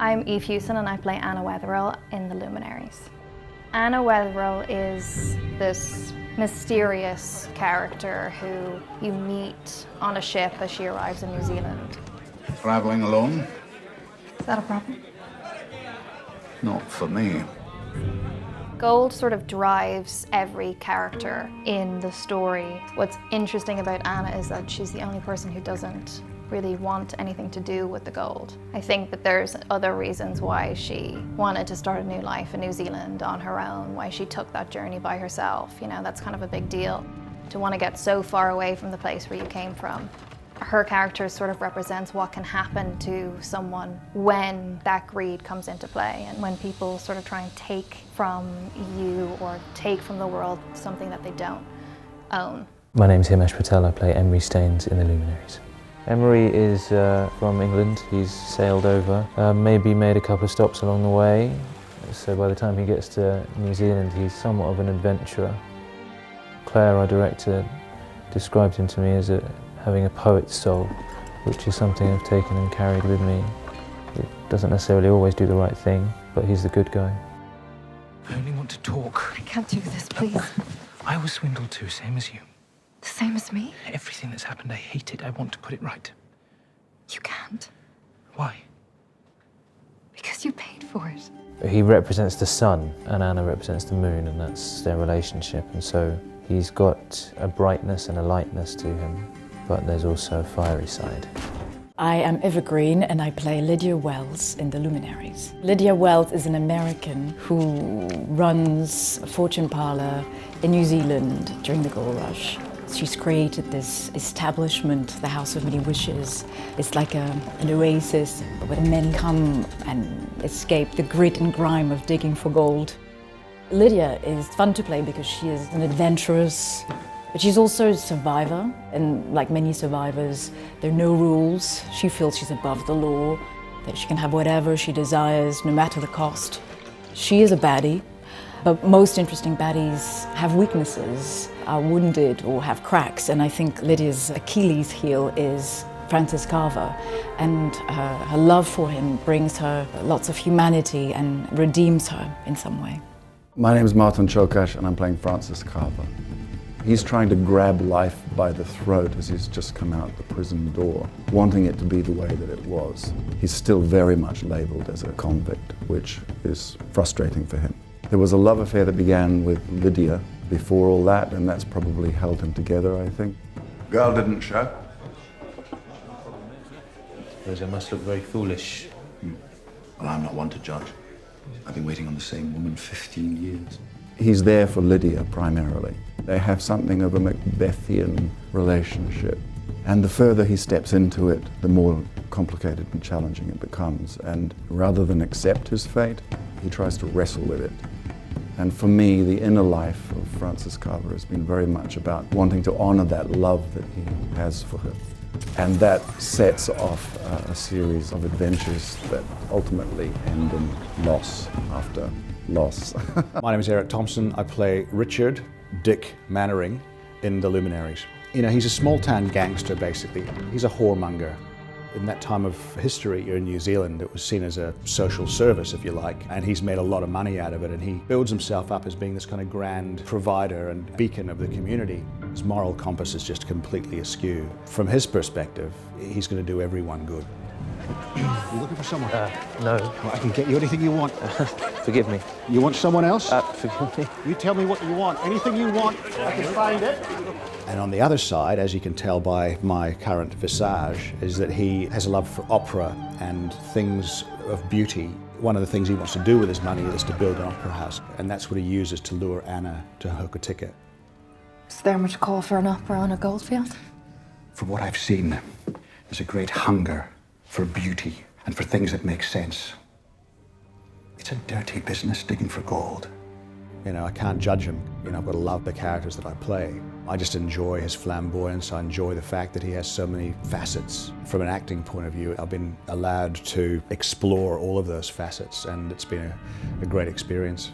I'm Eve Hewson and I play Anna Wetherill in The Luminaries. Anna Wetherill is this mysterious character who you meet on a ship as she arrives in New Zealand. Traveling alone? Is that a problem? Not for me. Gold sort of drives every character in the story. What's interesting about Anna is that she's the only person who doesn't really want anything to do with the gold. I think that there's other reasons why she wanted to start a new life in New Zealand on her own, why she took that journey by herself. You know, that's kind of a big deal, to want to get so far away from the place where you came from. Her character sort of represents what can happen to someone when that greed comes into play and when people sort of try and take from you or take from the world something that they don't own. My name's Himesh Patel. I play Emery Staines in The Luminaries. Emery is from England. He's sailed over, maybe made a couple of stops along the way. So by the time he gets to New Zealand, he's somewhat of an adventurer. Claire, our director, described him to me as having a poet's soul, which is something I've taken and carried with me. It doesn't necessarily always do the right thing, but he's the good guy. I only want to talk. I can't do this, please. I was swindled too, same as you. The same as me? Everything that's happened, I hate it. I want to put it right. You can't. Why? Because you paid for it. He represents the sun and Anna represents the moon, and that's their relationship. And so he's got a brightness and a lightness to him, but there's also a fiery side. I am Eva Green and I play Lydia Wells in The Luminaries. Lydia Wells is an American who runs a fortune parlour in New Zealand during the gold rush. She's created this establishment, the House of Many Wishes. It's like an oasis where men come and escape the grit and grime of digging for gold. Lydia is fun to play because she is an adventurous, but she's also a survivor, and like many survivors, there are no rules. She feels she's above the law, that she can have whatever she desires, no matter the cost. She is a baddie, but most interesting baddies have weaknesses, are wounded or have cracks, and I think Lydia's Achilles heel is Francis Carver, and her love for him brings her lots of humanity and redeems her in some way. My name is Martin Chokash and I'm playing Francis Carver. He's trying to grab life by the throat as he's just come out the prison door, wanting it to be the way that it was. He's still very much labelled as a convict, which is frustrating for him. There was a love affair that began with Lydia before all that, and that's probably held him together, I think. Girl didn't show. I suppose I must look very foolish. Well, I'm not one to judge. I've been waiting on the same woman 15 years. He's there for Lydia primarily. They have something of a Macbethian relationship. And the further he steps into it, the more complicated and challenging it becomes. And rather than accept his fate, he tries to wrestle with it. And for me, the inner life of Francis Carver has been very much about wanting to honor that love that he has for her. And that sets off a series of adventures that ultimately end in loss after loss. My name is Eric Thompson. I play Richard Dick Mannering in The Luminaries. You know, he's a small-town gangster, basically. He's a whoremonger. In that time of history in New Zealand, it was seen as a social service, if you like, and he's made a lot of money out of it, and he builds himself up as being this kind of grand provider and beacon of the community. His moral compass is just completely askew. From his perspective, he's going to do everyone good. You looking for someone? No. Well, I can get you anything you want. Forgive me. You want someone else? Forgive me. You tell me what you want. Anything you want, I can find it. And on the other side, as you can tell by my current visage, is that he has a love for opera and things of beauty. One of the things he wants to do with his money is to build an opera house, and that's what he uses to lure Anna to hook a ticket. Is there much call for an opera on a goldfield? From what I've seen, there's a great hunger for beauty and for things that make sense. It's a dirty business digging for gold. You know, I can't judge him. You know, I've got to love the characters that I play. I just enjoy his flamboyance. I enjoy the fact that he has so many facets. From an acting point of view, I've been allowed to explore all of those facets, and it's been a great experience.